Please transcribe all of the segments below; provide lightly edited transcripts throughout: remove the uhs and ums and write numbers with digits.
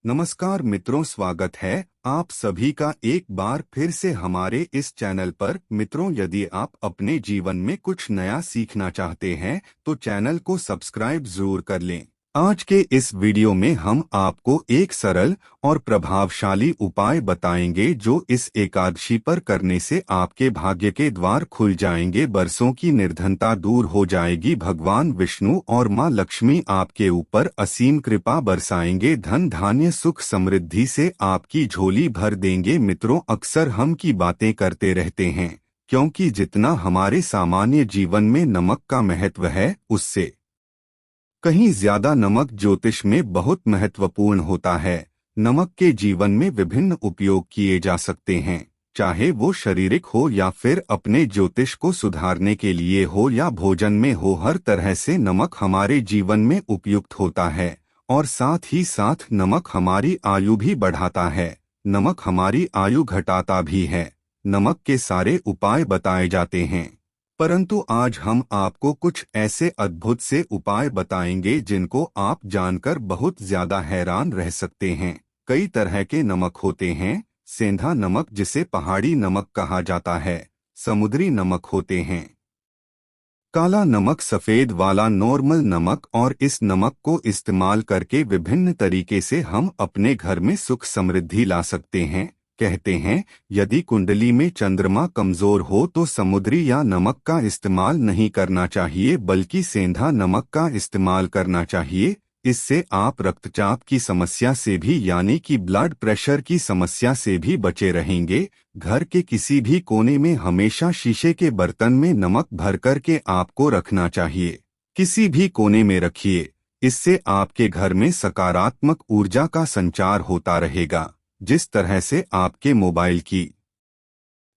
नमस्कार मित्रों, स्वागत है आप सभी का एक बार फिर से हमारे इस चैनल पर। मित्रों, यदि आप अपने जीवन में कुछ नया सीखना चाहते हैं तो चैनल को सब्सक्राइब जरूर कर लें। आज के इस वीडियो में हम आपको एक सरल और प्रभावशाली उपाय बताएंगे जो इस एकादशी पर करने से आपके भाग्य के द्वार खुल जाएंगे, बरसों की निर्धनता दूर हो जाएगी, भगवान विष्णु और मां लक्ष्मी आपके ऊपर असीम कृपा बरसाएंगे, धन धान्य सुख समृद्धि से आपकी झोली भर देंगे। मित्रों, अक्सर हम की बातें करते रहते हैं क्योंकि जितना हमारे सामान्य जीवन में नमक का महत्व है उससे कहीं ज्यादा नमक ज्योतिष में बहुत महत्वपूर्ण होता है। नमक के जीवन में विभिन्न उपयोग किए जा सकते हैं, चाहे वो शारीरिक हो या फिर अपने ज्योतिष को सुधारने के लिए हो या भोजन में हो। हर तरह से नमक हमारे जीवन में उपयुक्त होता है और साथ ही साथ नमक हमारी आयु भी बढ़ाता है, नमक हमारी आयु घटाता भी है। नमक के सारे उपाय बताए जाते हैं, परंतु आज हम आपको कुछ ऐसे अद्भुत से उपाय बताएंगे जिनको आप जानकर बहुत ज्यादा हैरान रह सकते हैं। कई तरह के नमक होते हैं। सेंधा नमक, जिसे पहाड़ी नमक कहा जाता है, समुद्री नमक होते हैं, काला नमक, सफेद वाला नॉर्मल नमक। और इस नमक को इस्तेमाल करके विभिन्न तरीके से हम अपने घर में सुख समृद्धि ला सकते हैं। कहते हैं यदि कुंडली में चंद्रमा कमजोर हो तो समुद्री या नमक का इस्तेमाल नहीं करना चाहिए, बल्कि सेंधा नमक का इस्तेमाल करना चाहिए। इससे आप रक्तचाप की समस्या से भी, यानी कि ब्लड प्रेशर की समस्या से भी बचे रहेंगे। घर के किसी भी कोने में हमेशा शीशे के बर्तन में नमक भर कर के आपको रखना चाहिए। किसी भी कोने में रखिए, इससे आपके घर में सकारात्मक ऊर्जा का संचार होता रहेगा। जिस तरह से आपके मोबाइल की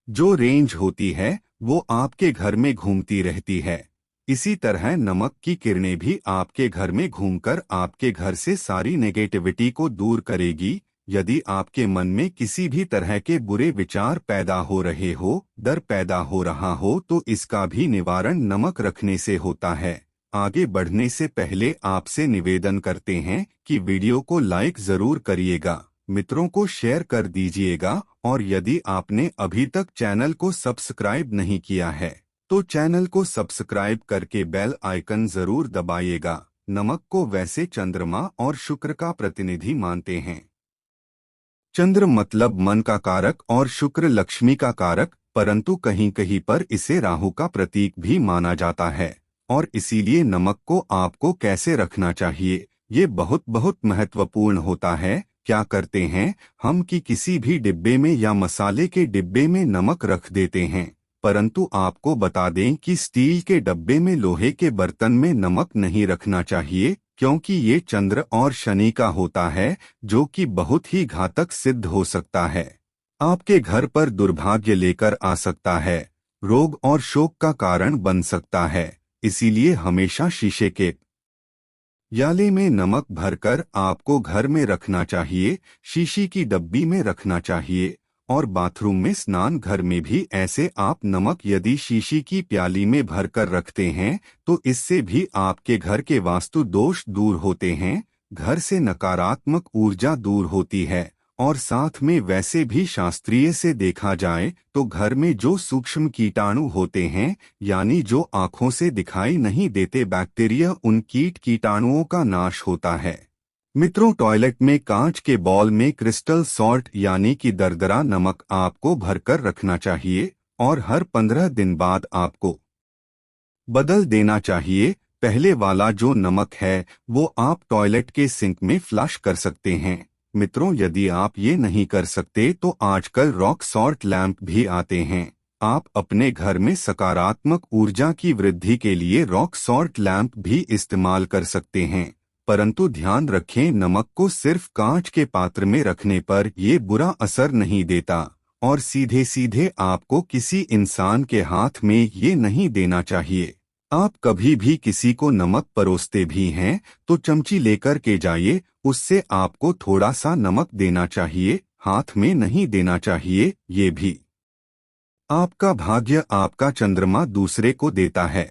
जो रेंज होती है वो आपके घर में घूमती रहती है, इसी तरह नमक की किरणें भी आपके घर में घूमकर आपके घर से सारी नेगेटिविटी को दूर करेगी। यदि आपके मन में किसी भी तरह के बुरे विचार पैदा हो रहे हो, डर पैदा हो रहा हो, तो इसका भी निवारण नमक रखने से होता है। आगे बढ़ने से पहले आपसे निवेदन करते हैं कि वीडियो को लाइक जरूर करिएगा, मित्रों को शेयर कर दीजिएगा, और यदि आपने अभी तक चैनल को सब्सक्राइब नहीं किया है तो चैनल को सब्सक्राइब करके बेल आइकन जरूर दबाइएगा। नमक को वैसे चंद्रमा और शुक्र का प्रतिनिधि मानते हैं। चंद्र मतलब मन का कारक और शुक्र लक्ष्मी का कारक, परंतु कहीं कहीं पर इसे राहु का प्रतीक भी माना जाता है। और इसीलिए नमक को आपको कैसे रखना चाहिए ये बहुत बहुत महत्वपूर्ण होता है। क्या करते हैं हम कि किसी भी डिब्बे में या मसाले के डिब्बे में नमक रख देते हैं, परंतु आपको बता दें कि स्टील के डब्बे में, लोहे के बर्तन में नमक नहीं रखना चाहिए, क्योंकि ये चंद्र और शनि का होता है, जो कि बहुत ही घातक सिद्ध हो सकता है। आपके घर पर दुर्भाग्य लेकर आ सकता है, रोग और शोक का कारण बन सकता है। इसीलिए हमेशा शीशे के प्याले में नमक भरकर आपको घर में रखना चाहिए, शीशी की डब्बी में रखना चाहिए। और बाथरूम में, स्नान घर में भी ऐसे आप नमक यदि शीशी की प्याली में भरकर रखते हैं तो इससे भी आपके घर के वास्तु दोष दूर होते हैं, घर से नकारात्मक ऊर्जा दूर होती है। और साथ में वैसे भी शास्त्रीय से देखा जाए तो घर में जो सूक्ष्म कीटाणु होते हैं, यानी जो आँखों से दिखाई नहीं देते बैक्टीरिया, उन कीटाणुओं का नाश होता है। मित्रों, टॉयलेट में कांच के बॉल में क्रिस्टल सॉल्ट यानी कि दरदरा नमक आपको भरकर रखना चाहिए और हर 15 दिन बाद आपको बदल देना चाहिए। पहले वाला जो नमक है वो आप टॉयलेट के सिंक में फ्लश कर सकते हैं। मित्रों, यदि आप ये नहीं कर सकते तो आजकल रॉक सॉल्ट लैंप भी आते हैं। आप अपने घर में सकारात्मक ऊर्जा की वृद्धि के लिए रॉक सॉल्ट लैंप भी इस्तेमाल कर सकते हैं, परंतु ध्यान रखें नमक को सिर्फ कांच के पात्र में रखने पर ये बुरा असर नहीं देता, और सीधे सीधे आपको किसी इंसान के हाथ में ये नहीं देना चाहिए। आप कभी भी किसी को नमक परोसते भी हैं तो चमची लेकर के जाइए, उससे आपको थोड़ा सा नमक देना चाहिए, हाथ में नहीं देना चाहिए। ये भी आपका भाग्य, आपका चंद्रमा दूसरे को देता है।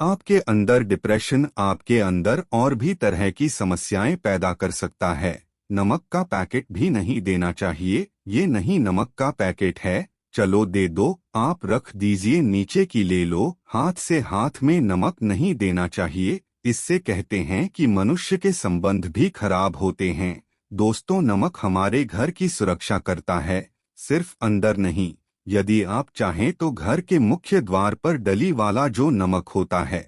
आपके अंदर डिप्रेशन, आपके अंदर और भी तरह की समस्याएं पैदा कर सकता है। नमक का पैकेट भी नहीं देना चाहिए। ये नहीं नमक का पैकेट है, चलो दे दो, आप रख दीजिए, नीचे की ले लो। हाथ से हाथ में नमक नहीं देना चाहिए, इससे कहते हैं कि मनुष्य के संबंध भी खराब होते हैं। दोस्तों, नमक हमारे घर की सुरक्षा करता है, सिर्फ अंदर नहीं। यदि आप चाहें तो घर के मुख्य द्वार पर डली वाला जो नमक होता है,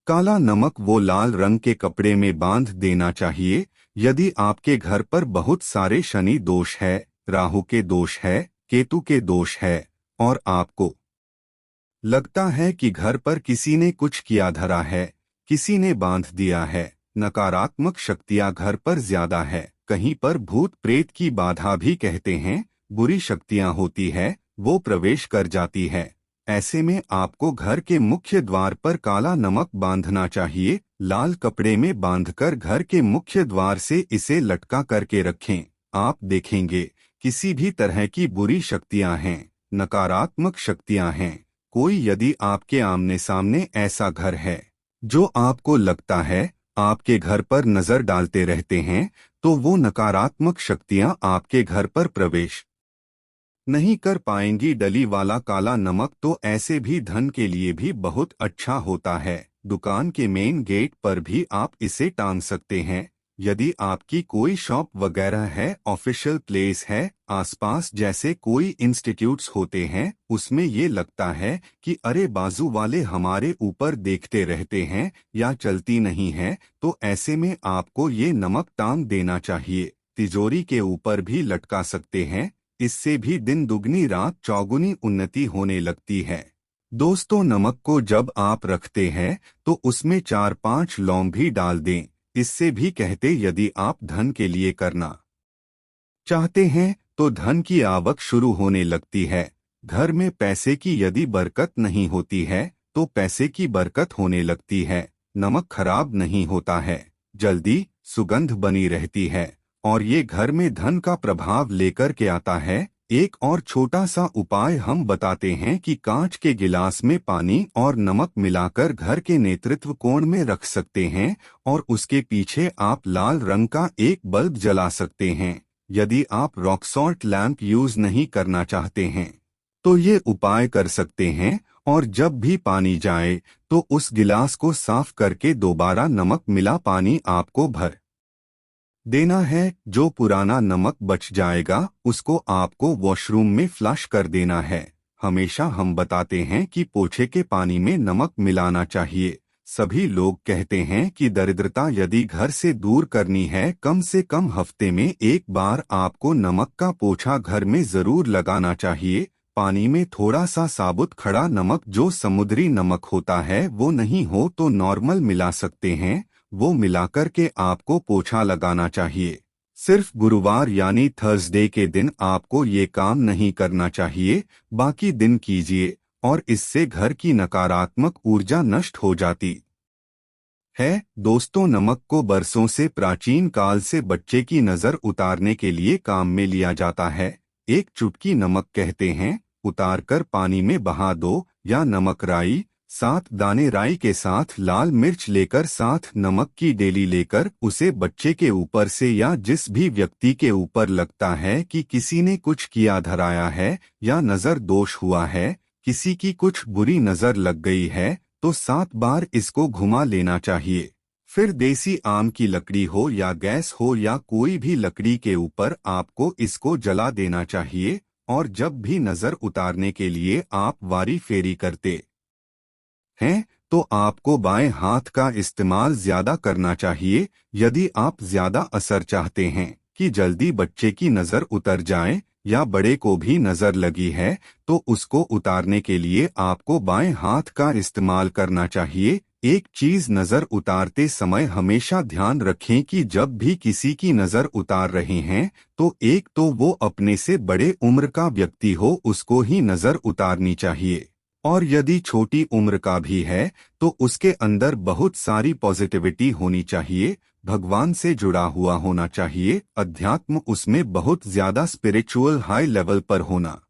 काला नमक, वो लाल रंग के कपड़े में बांध देना चाहिए। यदि आपके घर पर बहुत सारे शनि दोष है, राहु के दोष है, केतु के दोष है और आपको लगता है कि घर पर किसी ने कुछ किया धरा है, किसी ने बांध दिया है, नकारात्मक शक्तियां घर पर ज्यादा है, कहीं पर भूत प्रेत की बाधा भी कहते हैं, बुरी शक्तियां होती है, वो प्रवेश कर जाती है, ऐसे में आपको घर के मुख्य द्वार पर काला नमक बांधना चाहिए। लाल कपड़े में बांधकर घर के मुख्य द्वार से इसे लटका करके रखें। आप देखेंगे किसी भी तरह की बुरी शक्तियां हैं, नकारात्मक शक्तियां हैं, कोई यदि आपके आमने सामने ऐसा घर है जो आपको लगता है आपके घर पर नजर डालते रहते हैं, तो वो नकारात्मक शक्तियां आपके घर पर प्रवेश नहीं कर पाएंगी। डली वाला काला नमक तो ऐसे भी धन के लिए भी बहुत अच्छा होता है। दुकान के मेन गेट पर भी आप इसे टांग सकते हैं। यदि आपकी कोई शॉप वगैरह है, ऑफिशियल प्लेस है, आसपास जैसे कोई इंस्टीट्यूट्स होते हैं, उसमें ये लगता है कि अरे बाजू वाले हमारे ऊपर देखते रहते हैं या चलती नहीं है, तो ऐसे में आपको ये नमक टांग देना चाहिए। तिजोरी के ऊपर भी लटका सकते हैं, इससे भी दिन दुगनी रात चौगुनी उन्नति होने लगती है। दोस्तों, नमक को जब आप रखते हैं तो उसमें 4-5 लौंग भी डाल दें। इससे भी कहते यदि आप धन के लिए करना चाहते हैं तो धन की आवक शुरू होने लगती है। घर में पैसे की यदि बरकत नहीं होती है तो पैसे की बरकत होने लगती है। नमक खराब नहीं होता है, जल्दी सुगंध बनी रहती है और ये घर में धन का प्रभाव लेकर के आता है। एक और छोटा सा उपाय हम बताते हैं कि कांच के गिलास में पानी और नमक मिलाकर घर के नेतृत्व कोण में रख सकते हैं और उसके पीछे आप लाल रंग का एक बल्ब जला सकते हैं। यदि आप रॉक सॉल्ट लैंप यूज नहीं करना चाहते हैं तो ये उपाय कर सकते हैं और जब भी पानी जाए तो उस गिलास को साफ करके दोबारा नमक मिला पानी आपको भर देना है। जो पुराना नमक बच जाएगा उसको आपको वॉशरूम में फ्लश कर देना है। हमेशा हम बताते हैं कि पोछे के पानी में नमक मिलाना चाहिए। सभी लोग कहते हैं कि दरिद्रता यदि घर से दूर करनी है, कम से कम हफ्ते में एक बार आपको नमक का पोछा घर में जरूर लगाना चाहिए। पानी में थोड़ा सा साबुत खड़ा नमक जो समुद्री नमक होता है वो नहीं हो तो नॉर्मल मिला सकते हैं, वो मिलाकर के आपको पोछा लगाना चाहिए। सिर्फ गुरुवार यानी थर्सडे के दिन आपको ये काम नहीं करना चाहिए, बाकी दिन कीजिए और इससे घर की नकारात्मक ऊर्जा नष्ट हो जाती है। दोस्तों, नमक को बरसों से प्राचीन काल से बच्चे की नजर उतारने के लिए काम में लिया जाता है। एक चुटकी नमक कहते हैं, उतारकर पानी में बहा दो, या नमक राई 7 दाने राई के साथ लाल मिर्च लेकर 7 नमक की डेली लेकर उसे बच्चे के ऊपर से या जिस भी व्यक्ति के ऊपर लगता है कि किसी ने कुछ किया धराया है या नजर दोष हुआ है, किसी की कुछ बुरी नजर लग गई है, तो 7 बार इसको घुमा लेना चाहिए। फिर देसी आम की लकड़ी हो या गैस हो या कोई भी लकड़ी के ऊपर आपको इसको जला देना चाहिए और जब भी नजर उतारने के लिए आप वारी फेरी करते हैं तो आपको बाएं हाथ का इस्तेमाल ज्यादा करना चाहिए। यदि आप ज्यादा असर चाहते हैं कि जल्दी बच्चे की नजर उतर जाए या बड़े को भी नजर लगी है तो उसको उतारने के लिए आपको बाएं हाथ का इस्तेमाल करना चाहिए। एक चीज नजर उतारते समय हमेशा ध्यान रखें कि जब भी किसी की नजर उतार रहे हैं तो एक तो वो अपने से बड़े उम्र का व्यक्ति हो, उसको ही नजर उतारनी चाहिए, और यदि छोटी उम्र का भी है तो उसके अंदर बहुत सारी पॉजिटिविटी होनी चाहिए, भगवान से जुड़ा हुआ होना चाहिए, अध्यात्म उसमें बहुत ज्यादा स्पिरिचुअल हाई लेवल पर होना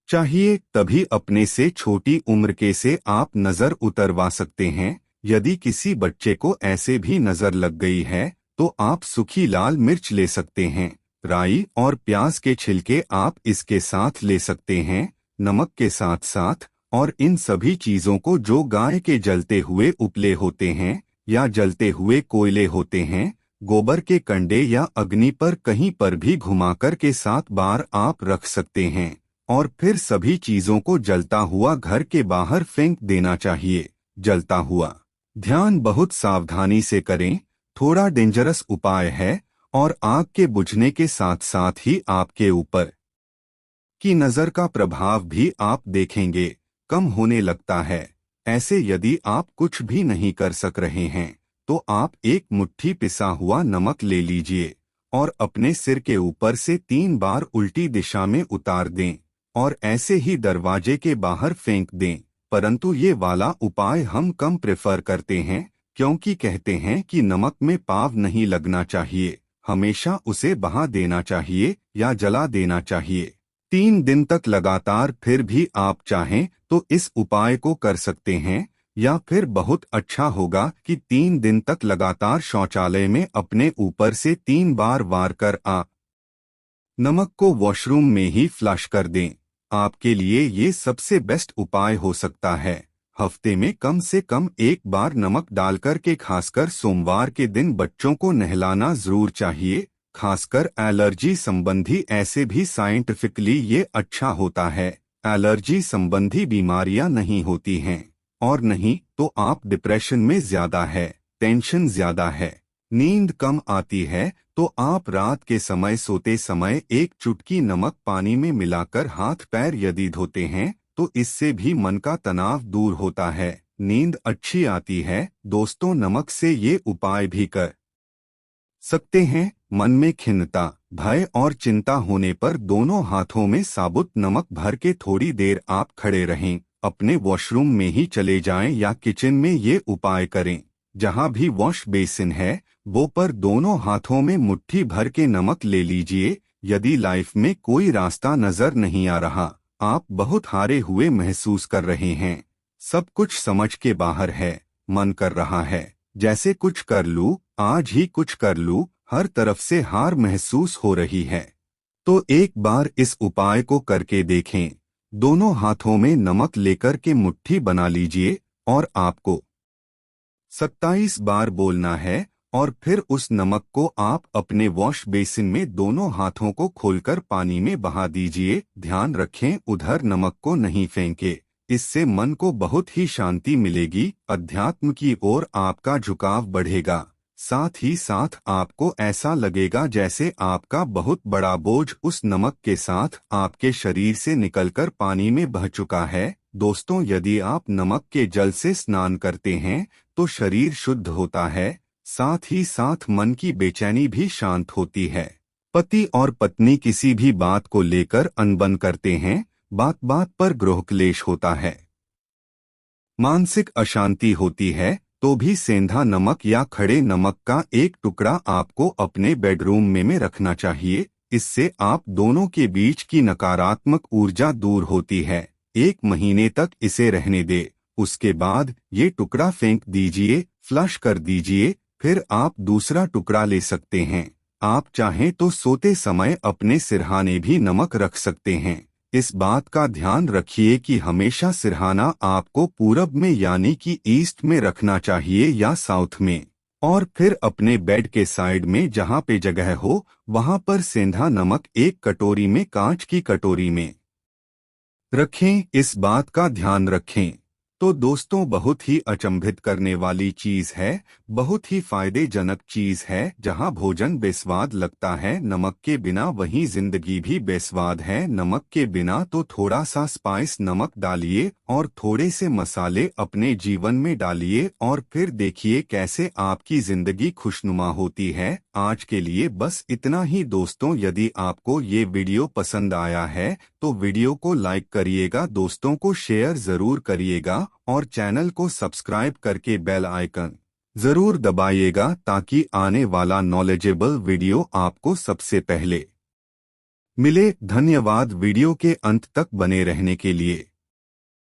चाहिए, तभी अपने से छोटी उम्र के से आप नजर उतरवा सकते हैं। यदि किसी बच्चे को ऐसे भी नजर लग गई है तो आप सूखी लाल मिर्च ले सकते हैं। राई और प्याज के छिलके आप इसके साथ ले सकते हैं, नमक के साथ साथ। और इन सभी चीजों को जो गाय के जलते हुए उपले होते हैं या जलते हुए कोयले होते हैं, गोबर के कंडे या अग्नि पर कहीं पर भी घुमाकर के 7 बार आप रख सकते हैं और फिर सभी चीजों को जलता हुआ घर के बाहर फेंक देना चाहिए। जलता हुआ ध्यान बहुत सावधानी से करें, थोड़ा डेंजरस उपाय है और आग के बुझने के साथ साथ ही आपके ऊपर की नजर का प्रभाव भी आप देखेंगे कम होने लगता है। ऐसे यदि आप कुछ भी नहीं कर सक रहे हैं तो आप एक मुट्ठी पिसा हुआ नमक ले लीजिए और अपने सिर के ऊपर से 3 बार उल्टी दिशा में उतार दें और ऐसे ही दरवाजे के बाहर फेंक दें। परंतु ये वाला उपाय हम कम प्रेफर करते हैं क्योंकि कहते हैं कि नमक में पाव नहीं लगना चाहिए, हमेशा उसे बहा देना चाहिए या जला देना चाहिए। 3 दिन तक लगातार फिर भी आप चाहें तो इस उपाय को कर सकते हैं, या फिर बहुत अच्छा होगा कि 3 दिन तक लगातार शौचालय में अपने ऊपर से 3 बार वार कर आप नमक को वॉशरूम में ही फ्लश कर दें। आपके लिए ये सबसे बेस्ट उपाय हो सकता है। हफ्ते में कम से कम 1 बार नमक डालकर के खासकर सोमवार के दिन बच्चों को नहलाना जरूर चाहिए, खासकर एलर्जी संबंधी। ऐसे भी साइंटिफिकली ये अच्छा होता है, एलर्जी संबंधी बीमारियां नहीं होती हैं। और नहीं तो आप डिप्रेशन में ज्यादा है, टेंशन ज्यादा है, नींद कम आती है, तो आप रात के समय सोते समय 1 चुटकी नमक पानी में मिलाकर हाथ पैर यदि धोते हैं तो इससे भी मन का तनाव दूर होता है, नींद अच्छी आती है। दोस्तों, नमक से ये उपाय भी कर सकते हैं। मन में खिन्नता, भय और चिंता होने पर दोनों हाथों में साबुत नमक भर के थोड़ी देर आप खड़े रहें, अपने वॉशरूम में ही चले जाएं या किचन में ये उपाय करें। जहां भी वॉश बेसिन है वो पर दोनों हाथों में मुट्ठी भर के नमक ले लीजिए। यदि लाइफ में कोई रास्ता नजर नहीं आ रहा, आप बहुत हारे हुए महसूस कर रहे हैं, सब कुछ समझ के बाहर है, मन कर रहा है जैसे कुछ कर लूं, आज ही कुछ कर लूं, हर तरफ से हार महसूस हो रही है, तो एक बार इस उपाय को करके देखें। दोनों हाथों में नमक लेकर के मुट्ठी बना लीजिए और आपको 27 बार बोलना है और फिर उस नमक को आप अपने वॉश बेसिन में दोनों हाथों को खोलकर पानी में बहा दीजिए। ध्यान रखें उधर नमक को नहीं फेंके, इससे मन को बहुत ही शांति मिलेगी, अध्यात्म की ओर आपका झुकाव बढ़ेगा। साथ ही साथ आपको ऐसा लगेगा जैसे आपका बहुत बड़ा बोझ उस नमक के साथ आपके शरीर से निकलकर पानी में बह चुका है। दोस्तों, यदि आप नमक के जल से स्नान करते हैं तो शरीर शुद्ध होता है, साथ ही साथ मन की बेचैनी भी शांत होती है। पति और पत्नी किसी भी बात को लेकर अनबन करते हैं, बात बात पर गृह क्लेश होता है, मानसिक अशांति होती है, तो भी सेंधा नमक या खड़े नमक का 1 टुकड़ा आपको अपने बेडरूम में रखना चाहिए। इससे आप दोनों के बीच की नकारात्मक ऊर्जा दूर होती है। 1 महीने तक इसे रहने दे, उसके बाद ये टुकड़ा फेंक दीजिए, फ्लश कर दीजिए, फिर आप दूसरा टुकड़ा ले सकते हैं। आप चाहें तो सोते समय अपने सिरहाने भी नमक रख सकते हैं। इस बात का ध्यान रखिए कि हमेशा सिरहाना आपको पूरब में यानी कि ईस्ट में रखना चाहिए या साउथ में, और फिर अपने बेड के साइड में जहां पे जगह हो वहां पर सेंधा नमक 1 कटोरी में, कांच की कटोरी में रखें। इस बात का ध्यान रखें। तो दोस्तों, बहुत ही अचंभित करने वाली चीज है, बहुत ही फायदेजनक चीज है। जहां भोजन बेस्वाद लगता है नमक के बिना, वहीं जिंदगी भी बेस्वाद है नमक के बिना। तो थोड़ा सा स्पाइस नमक डालिए और थोड़े से मसाले अपने जीवन में डालिए और फिर देखिए कैसे आपकी जिंदगी खुशनुमा होती है। आज के लिए बस इतना ही दोस्तों। यदि आपको ये वीडियो पसंद आया है तो वीडियो को लाइक करिएगा, दोस्तों को शेयर जरूर करिएगा और चैनल को सब्सक्राइब करके बेल आइकन जरूर दबाइएगा ताकि आने वाला नॉलेजेबल वीडियो आपको सबसे पहले मिले। धन्यवाद वीडियो के अंत तक बने रहने के लिए।